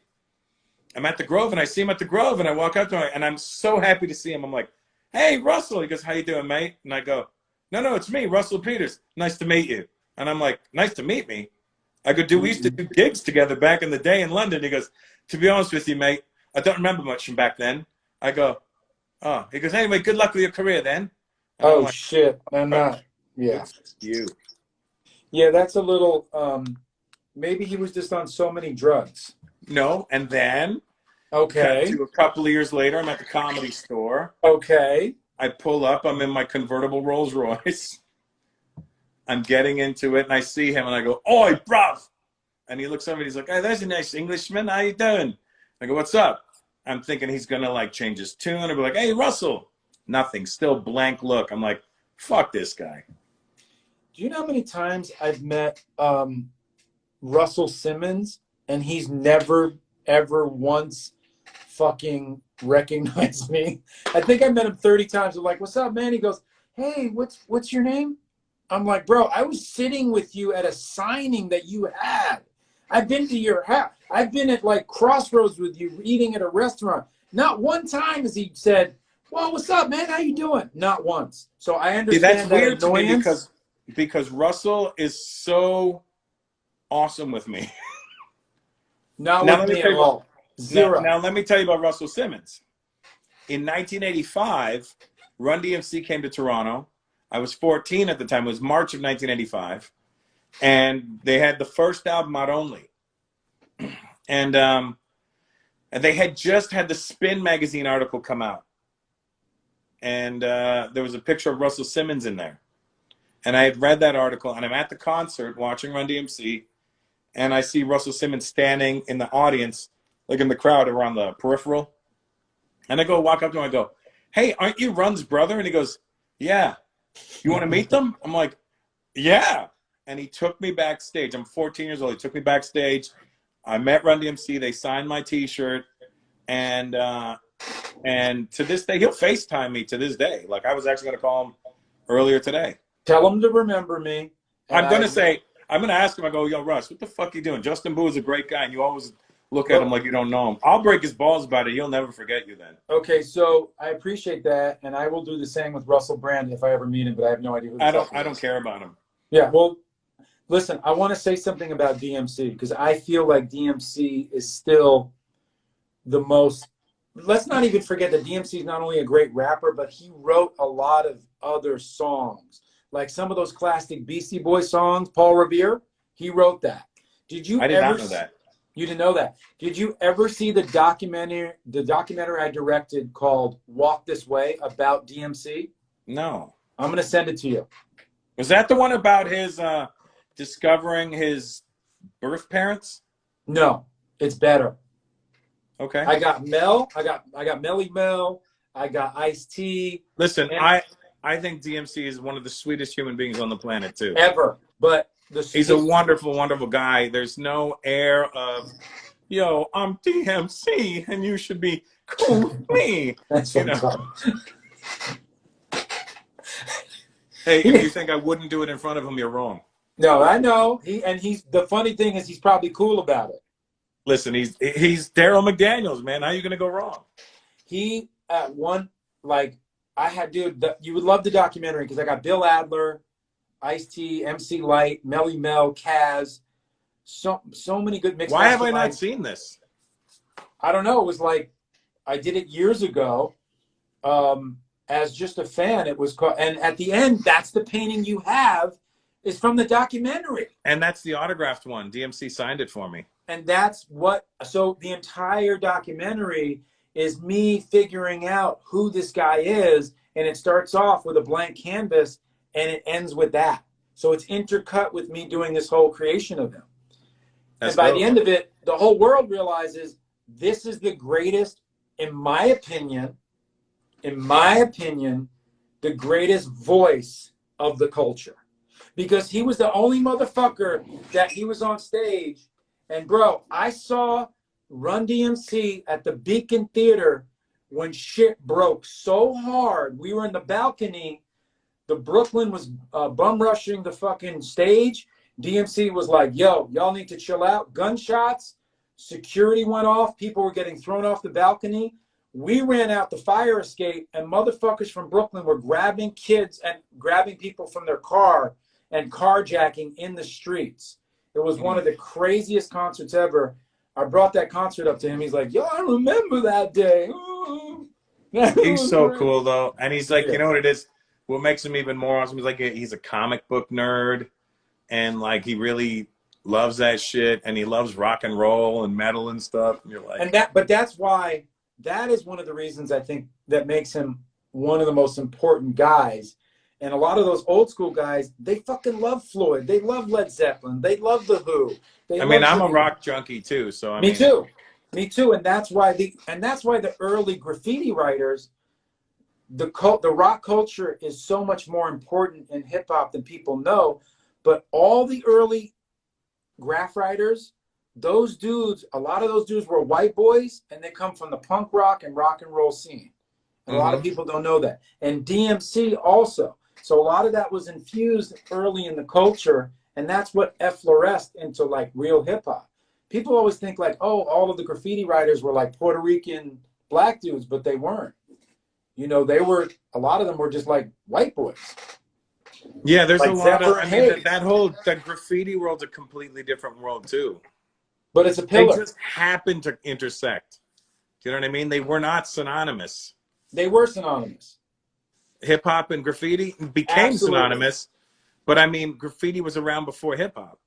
I'm at the Grove, and I see him at the Grove, and I walk up to him, and I'm so happy to see him. I'm like, "Hey, Russell." He goes, "How you doing, mate?" And I go, No, it's me, Russell Peters. Nice to meet you." And I'm like, "Nice to meet me?" I go, "We used to do gigs together back in the day in London." He goes, "To be honest with you, mate, I don't remember much from back then." I go, "Oh." He goes, "Anyway, good luck with your career then." And oh, like, shit. I'm not. Yeah. You. Yeah, that's a little, maybe he was just on so many drugs. No, and then Okay. a couple of years later, I'm at the Comedy Store. Okay. I pull up. I'm in my convertible Rolls Royce. I'm getting into it, and I see him, and I go, "Oi, bruv!" And he looks over, and he's like, "Hey, there's a nice Englishman. How you doing?" I go, "What's up?" I'm thinking he's gonna like change his tune. I'd be like, "Hey, Russell." Nothing. Still blank look. I'm like, fuck this guy. Do you know how many times I've met Russell Simmons and he's never ever once fucking recognized me? I think I met him 30 times. I'm like, "What's up, man?" He goes, "Hey, what's your name?" I'm like, "Bro, I was sitting with you at a signing that you had. I've been to your house. I've been at like Crossroads with you, eating at a restaurant. Not one time has he said, 'Well, what's up, man? How you doing?' Not once." So I See, that's understand that weird to me annoyance. because Russell is so awesome with me. Not Now with let me me tell at you about all. Zero. now let me tell you about Russell Simmons. In 1985, Run DMC came to Toronto. I was 14 at the time. It was March of 1985, and they had the first album out only. And they had just had the Spin magazine article come out, and there was a picture of Russell Simmons in there. And I had read that article, and I'm at the concert watching Run DMC, and I see Russell Simmons standing in the audience, like in the crowd around the peripheral. And I go walk up to him, I go, "Hey, aren't you Run's brother?" And he goes, "Yeah. You want to meet them?" I'm like, "Yeah." And he took me backstage. I'm 14 years old. He took me backstage. I met Run DMC. They signed my T-shirt, and to this day, he'll FaceTime me to this day. Like, I was actually going to call him earlier today. Tell him to remember me. And I'm going to ask him, I go, "Yo, Russ, what the fuck you doing? Justin Boo is a great guy, and you always look at him like you don't know him." I'll break his balls about it. He'll never forget you then. Okay, so I appreciate that, and I will do the same with Russell Brand if I ever meet him, but I have no idea who the fuck he I don't is. care about him. Yeah, well, listen, I want to say something about DMC because I feel like DMC is still the most. Let's not even forget that DMC is not only a great rapper, but he wrote a lot of other songs. Like some of those classic Beastie Boys songs, Paul Revere, he wrote that. Did you I did ever not know that. You didn't know that. Did you ever see the documentary I directed called Walk This Way about DMC? No. I'm going to send it to you. Was that the one about his discovering his birth parents? No, it's better. Okay. I got Mel. I got Melly Mel. I got Ice-T. Listen, And I think DMC is one of the sweetest human beings on the planet too. ever. But He's a wonderful, wonderful guy. There's no air of, "Yo, I'm DMC and you should be cool with me." That's You what know. Hey, if you think I wouldn't do it in front of him, you're wrong. No, I know. He's the funny thing is he's probably cool about it. Listen, he's Daryl McDaniels, man. How are you gonna go wrong? He at one like I had dude. You would love the documentary because I got Bill Adler, Ice-T, MC Light, Melly Mel, Kaz. So many good mixed. Why have I not seen this? I don't know. It was like I did it years ago. As just a fan, it was called, and at the end, that's the painting you have is from the documentary. And that's the autographed one. DMC signed it for me. And that's what, so the entire documentary is me figuring out who this guy is. And it starts off with a blank canvas and it ends with that. So it's intercut with me doing this whole creation of him. That's and by dope. the end of it, the whole world realizes this is the greatest, in my opinion, the greatest voice of the culture. Because he was the only motherfucker that he was on stage. And bro, I saw Run DMC at the Beacon Theater when shit broke so hard. We were in the balcony. The Brooklyn was bum rushing the fucking stage. DMC was like, "Yo, y'all need to chill out." Gunshots, security went off. People were getting thrown off the balcony. We ran out the fire escape, and motherfuckers from Brooklyn were grabbing kids and grabbing people from their car and carjacking in the streets. It was one of the craziest concerts ever. I brought that concert up to him. He's like, "Yo, I remember that day." Ooh. He's so cool though, and he's like, Yeah. you know what it is? What makes him even more awesome is like he's a comic book nerd, and like he really loves that shit, and he loves rock and roll and metal and stuff. And you're like, but that's why that is one of the reasons I think that makes him one of the most important guys. And a lot of those old school guys, they fucking love Floyd. They love Led Zeppelin. They love The Who. I mean, I'm a rock junkie too, so I Me mean, too. Me too. And that's why the early graffiti writers, the rock culture is so much more important in hip hop than people know. But all the early graph writers, those dudes, a lot of those dudes were white boys, and they come from the punk rock and rock and roll scene. And a lot of people don't know that. And DMC also. So a lot of that was infused early in the culture, and that's what effloresced into like real hip hop. People always think like, oh, all of the graffiti writers were like Puerto Rican black dudes, but they weren't. You know, they were, a lot of them were just like white boys. Yeah, there's like a lot of, Zephyr I mean, Hayes. that graffiti world's a completely different world too. But it's a They pillar. just happen to intersect. Do you know what I mean? They were not synonymous. They were synonymous. Hip hop and graffiti became Absolutely. synonymous, but I mean, graffiti was around before hip hop.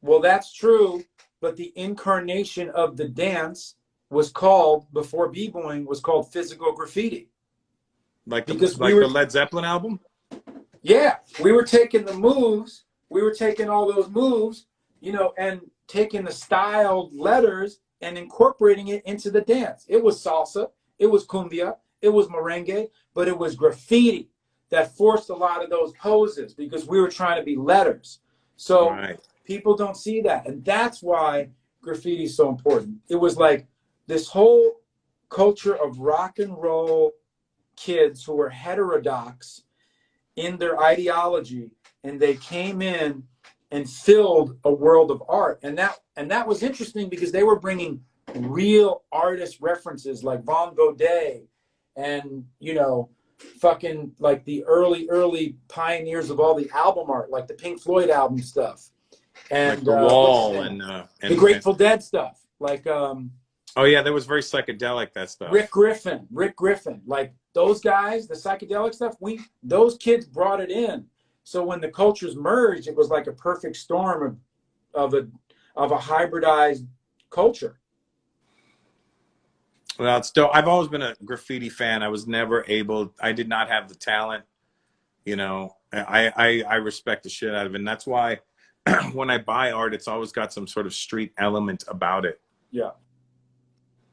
Well, that's true, but the incarnation of the dance was called, before b-boying, was called physical graffiti. Like Because the Led Zeppelin album? Yeah, we were taking the moves, we were taking all those moves, you know, and taking the styled letters and incorporating it into the dance. It was salsa, it was cumbia, it was merengue, but it was graffiti that forced a lot of those poses because we were trying to be letters. So people don't see that. And that's why graffiti is so important. It was like this whole culture of rock and roll kids who were heterodox in their ideology, and they came in and filled a world of art. And that was interesting because they were bringing real artist references like Von Godet and, you know, fucking like the early pioneers of all the album art, like the Pink Floyd album stuff, and like The Wall and the Grateful Dead stuff, like oh yeah, that was very psychedelic, that stuff. Rick Griffin, like those guys, the psychedelic stuff, those kids brought it in. So when the cultures merged, it was like a perfect storm of a hybridized culture. Well, it's still, I've always been a graffiti fan. I was never able, I did not have the talent, you know. I respect the shit out of it. And that's why when I buy art, it's always got some sort of street element about it. Yeah.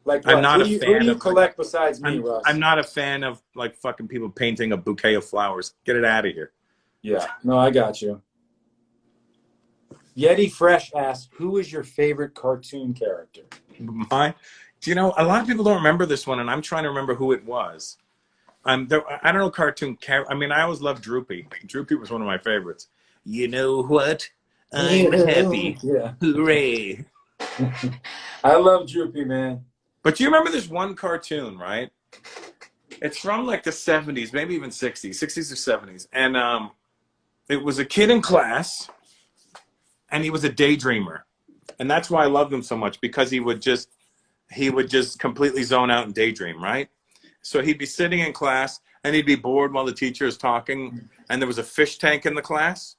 Like I'm not who do you collect besides me, Russ? I'm not a fan of like fucking people painting a bouquet of flowers. Get it out of here. Yeah, no, I got you. Yeti Fresh asks, who is your favorite cartoon character? Do you know, a lot of people don't remember this one, and I'm trying to remember who it was. I don't know cartoon character. I mean, I always loved Droopy. Droopy was one of my favorites. You know what? I'm happy. Yeah. Hooray. I love Droopy, man. But you remember this one cartoon, right? It's from like the 70s, maybe even 60s or 70s. And it was a kid in class, and he was a daydreamer. And that's why I loved him so much, because he would just completely zone out and daydream, right? So he'd be sitting in class, and he'd be bored while the teacher is talking, and there was a fish tank in the class,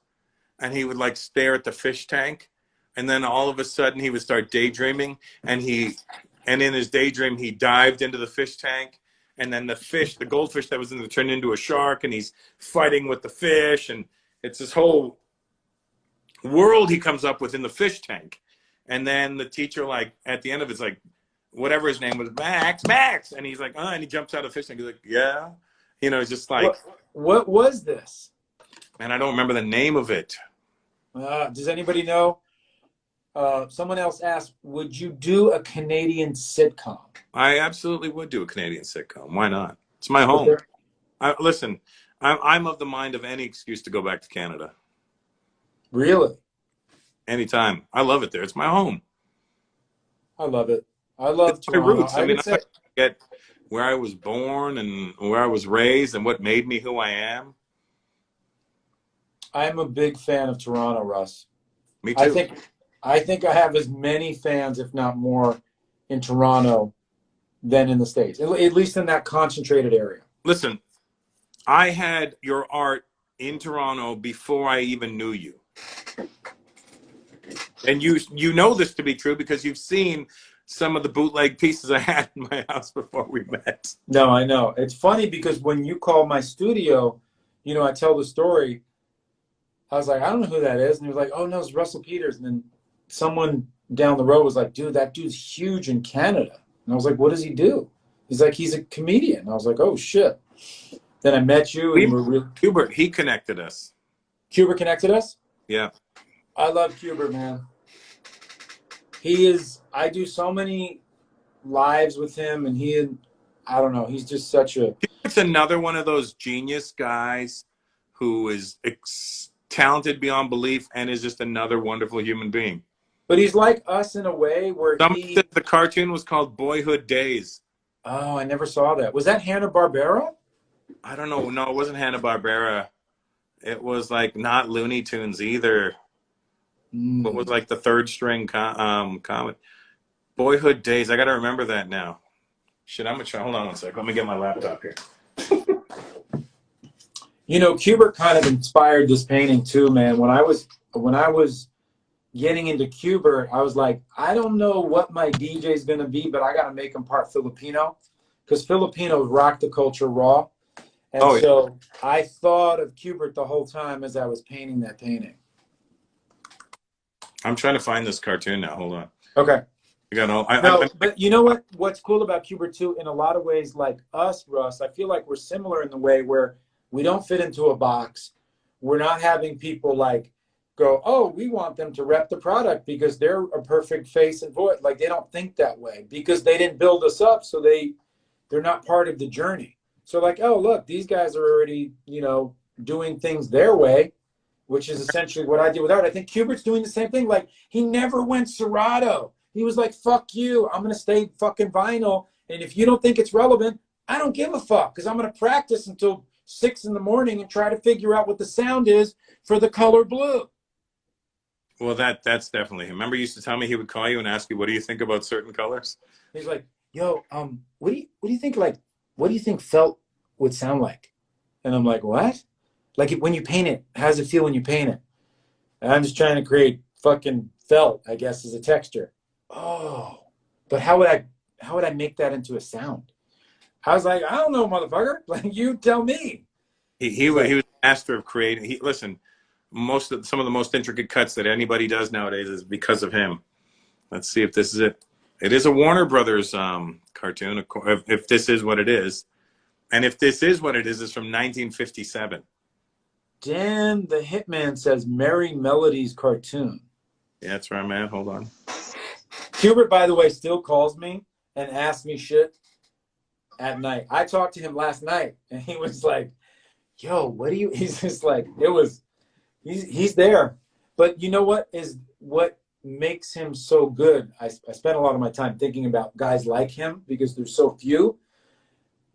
and he would like stare at the fish tank, and then all of a sudden he would start daydreaming, and in his daydream he dived into the fish tank, and then the goldfish that was in it turned into a shark, and he's fighting with the fish, and it's this whole world he comes up with in the fish tank. And then the teacher, like at the end of it's like, whatever his name was, Max, and he's like, and he jumps out of the fish tank. He's like, yeah, you know, it's just like, what was this? Man, I don't remember the name of it. Does anybody know? Someone else asked, would you do a Canadian sitcom? I absolutely would do a Canadian sitcom. Why not? It's my home. Listen, I'm of the mind of any excuse to go back to Canada. Really? Anytime. I love it there. It's my home. I love it. I love my roots. I mean, I forget where I was born and where I was raised and what made me who I am. I'm a big fan of Toronto, Russ. Me too. I think I have as many fans, if not more, in Toronto than in the States, at least in that concentrated area. Listen, I had your art in Toronto before I even knew you. And you know this to be true because you've seen some of the bootleg pieces I had in my house before we met. No, I know. It's funny because when you call my studio, you know, I tell the story. I was like, I don't know who that is. And he was like, oh, no, it's Russell Peters. And then someone down the road was like, dude, that dude's huge in Canada. And I was like, what does he do? He's like, he's a comedian. I was like, oh shit. Then I met you, and We we're real. Hubert, he connected us. Cuba connected us. Yeah. I love Cuba, man. He is. I do so many lives with him, and I don't know. He's just such a. It's another one of those genius guys who is talented beyond belief and is just another wonderful human being. But he's like us in a way where Somebody said the cartoon was called Boyhood Days. Oh, I never saw that. Was that Hanna-Barbera? I don't know. No, it wasn't Hanna-Barbera. It was like not Looney Tunes either. What was like the third string comic? Boyhood Days. I got to remember that now. Shit, I'm gonna try. Hold on one sec. Let me get my laptop here. You know, Kubert kind of inspired this painting too, man. When I was getting into Kubert, I was like, I don't know what my DJ is gonna be, but I got to make him part Filipino, because Filipinos rock the culture raw. And so I thought of Kubert the whole time as I was painting that painting. I'm trying to find this cartoon now. Hold on. Okay. But you know what? What's cool about Kubert too, in a lot of ways, like us, Russ, I feel like we're similar in the way where we don't fit into a box. We're not having people like go, oh, we want them to rep the product because they're a perfect face and voice. Like they don't think that way because they didn't build us up, so they're not part of the journey. So like, oh, look, these guys are already, doing things their way, which is essentially what I did with art. I think Kubert's doing the same thing. Like he never went Serato. He was like, fuck you. I'm going to stay fucking vinyl. And if you don't think it's relevant, I don't give a fuck because I'm going to practice until 6 in the morning and try to figure out what the sound is for the color blue. Well, that's definitely him. Remember, he used to tell me he would call you and ask you, what do you think about certain colors? He's like, yo, what do you think, like, what do you think felt would sound like? And I'm like, what? Like when you paint it, how does it feel when you paint it? And I'm just trying to create fucking felt, I guess, as a texture. Oh, but how would I make that into a sound? I was like, I don't know, motherfucker. Like you tell me. He was a master of creating. Listen, some of the most intricate cuts that anybody does nowadays is because of him. Let's see if this is it. It is a Warner Brothers cartoon. If this is what it is, and if this is what it is, it's from 1957. Dan the Hitman says Merry Melodies cartoon. Yeah, that's where I'm at. Hold on. Hubert, by the way, still calls me and asks me shit at night. I talked to him last night, and he was like, yo, what do you... He's just like, he's there. But you know what makes him so good? I spent a lot of my time thinking about guys like him because there's so few,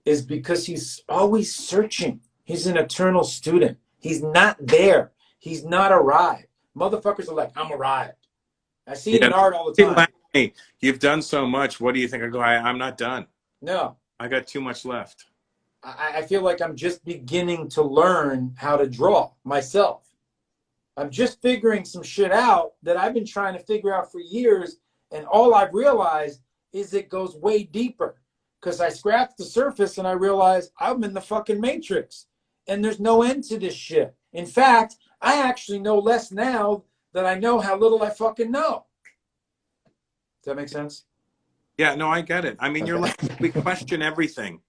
is because he's always searching. He's an eternal student. He's not there. He's not arrived. Motherfuckers are like, I'm arrived. I see it in art all the time. Hey, you've done so much. What do you think? I go, I'm not done. No. I got too much left. I feel like I'm just beginning to learn how to draw myself. I'm just figuring some shit out that I've been trying to figure out for years. And all I've realized is it goes way deeper. Because I scratched the surface and I realized I'm in the fucking matrix. And there's no end to this shit. In fact, I actually know less now that I know how little I fucking know. Does that make sense? Yeah, no, I get it. I mean, you're like, we question everything.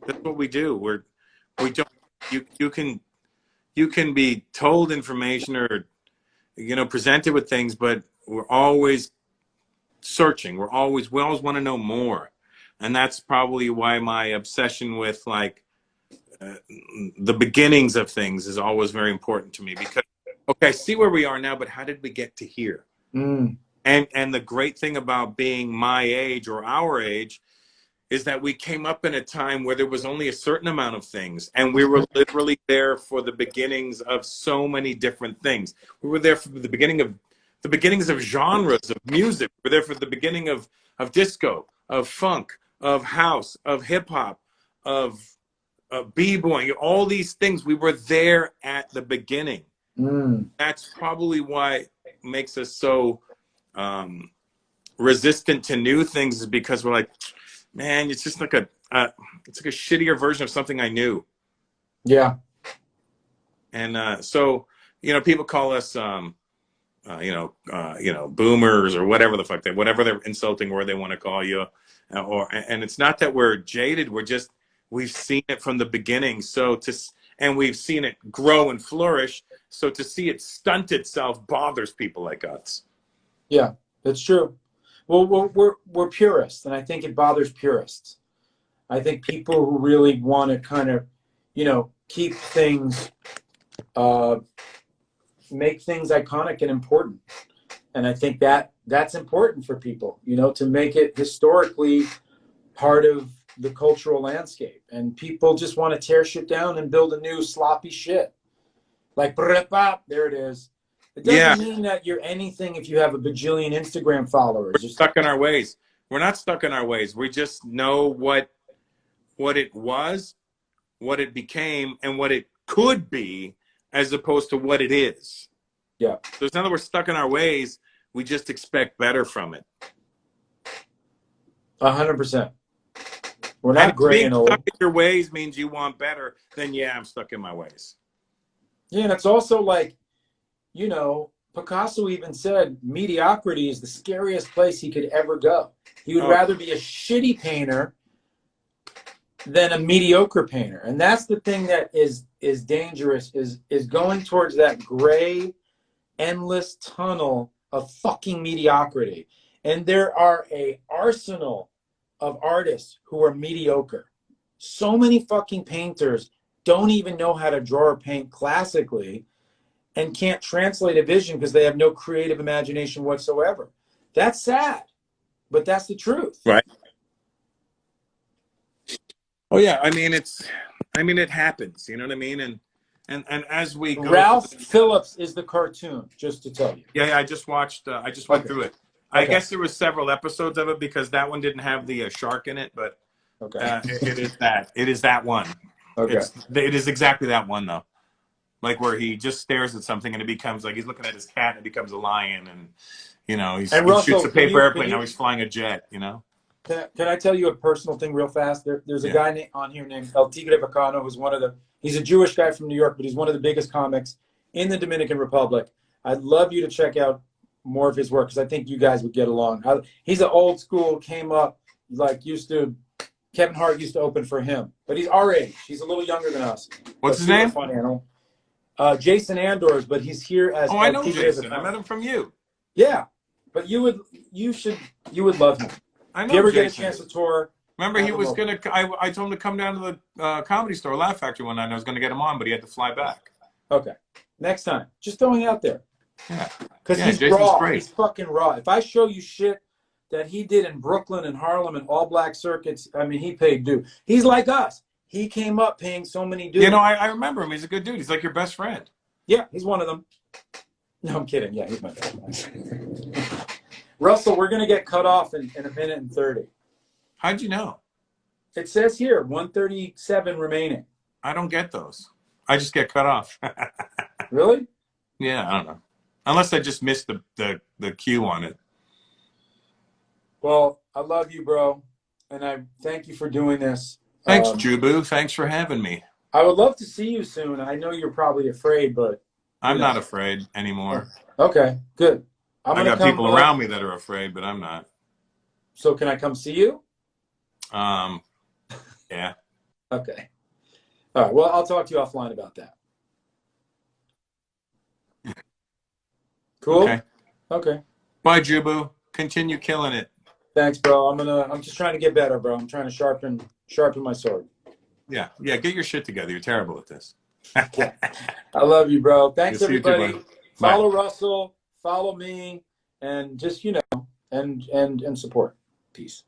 That's what we do. We don't. You can be told information or presented with things, but we're always searching. We always want to know more, and that's probably why my obsession with the beginnings of things is always very important to me. Because okay, I see where we are now, but how did we get to here? Mm. And the great thing about being my age or our age is that we came up in a time where there was only a certain amount of things, and we were literally there for the beginnings of so many different things. We were there for the beginnings of genres of music. We were there for the beginning of disco, of funk, of house, of hip hop, of b-boying, all these things. We were there at the beginning. Mm. That's probably why it makes us so resistant to new things, is because we're like, man, it's just like it's like a shittier version of something I knew. Yeah. And so people call us boomers or whatever the fuck whatever their insulting word they want to call you, and it's not that we're jaded. We've seen it from the beginning. And we've seen it grow and flourish. So to see it stunt itself bothers people like us. Yeah, that's true. Well, we're purists, and I think it bothers purists. I think people who really want to kind of, keep things, make things iconic and important. And I think that's important for people, to make it historically part of the cultural landscape. And people just want to tear shit down and build a new sloppy shit. Like, there it is. It doesn't mean that you're anything if you have a bajillion Instagram followers. We're stuck in our ways. We're not stuck in our ways. We just know what it was, what it became, and what it could be, as opposed to what it is. Yeah. So it's not that we're stuck in our ways. We just expect better from it. 100%. We're not gray and old. Being stuck in your ways means you want better. Then I'm stuck in my ways. Yeah, and it's also like, Picasso even said mediocrity is the scariest place he could ever go. He would rather be a shitty painter than a mediocre painter. And that's the thing that is dangerous, is going towards that gray, endless tunnel of fucking mediocrity. And there are an arsenal of artists who are mediocre. So many fucking painters don't even know how to draw or paint classically and can't translate a vision because they have no creative imagination whatsoever. That's sad, but that's the truth. Right. Oh yeah, it happens. You know what I mean? And as we go, Ralph Phillips is the cartoon, just to tell you. Yeah, I just watched. I just went through it. I guess there was several episodes of it because that one didn't have the shark in it, but it is that. It is that one. Okay. It is exactly that one though. Like where he just stares at something and it becomes like he's looking at his cat and it becomes a lion, and he shoots a paper airplane. Now he's flying a jet. Can What's his name? Fun animal. Jason Andors, but he's here as. Oh, I know Jason. I met him from you. Yeah, but you would love him. I know. If you ever Jason. Get a chance to tour. Remember, he was gonna. I told him to come down to the Comedy Store, Laugh Factory one night. And I was gonna get him on, but he had to fly back. Okay, next time, just throwing it out there. Yeah, because he's Jason's raw. Great. He's fucking raw. If I show you shit that he did in Brooklyn and Harlem and all black circuits, he paid due. He's like us. He came up paying so many dues. I remember him. He's a good dude. He's like your best friend. Yeah, he's one of them. No, I'm kidding. Yeah, he's my best friend. Russell, we're gonna get cut off in a minute and 30. How'd you know? It says here 137 remaining. I don't get those. I just get cut off. Really? Yeah, I don't know. Unless I just missed the cue on it. Well, I love you, bro, and I thank you for doing this. Thanks, Jubu. Thanks for having me. I would love to see you soon. I know you're probably afraid, but I'm not afraid anymore. Okay, good. I got people around me that are afraid, but I'm not. So can I come see you? Yeah. Okay. All right. Well, I'll talk to you offline about that. Cool. Okay. Bye, Jubu. Continue killing it. Thanks, bro. I'm just trying to get better, bro. I'm trying to sharpen my sword. Yeah. Get your shit together. You're terrible at this. I love you, bro. Thanks, everybody. Too, follow Russell, follow me, and just and support. Peace.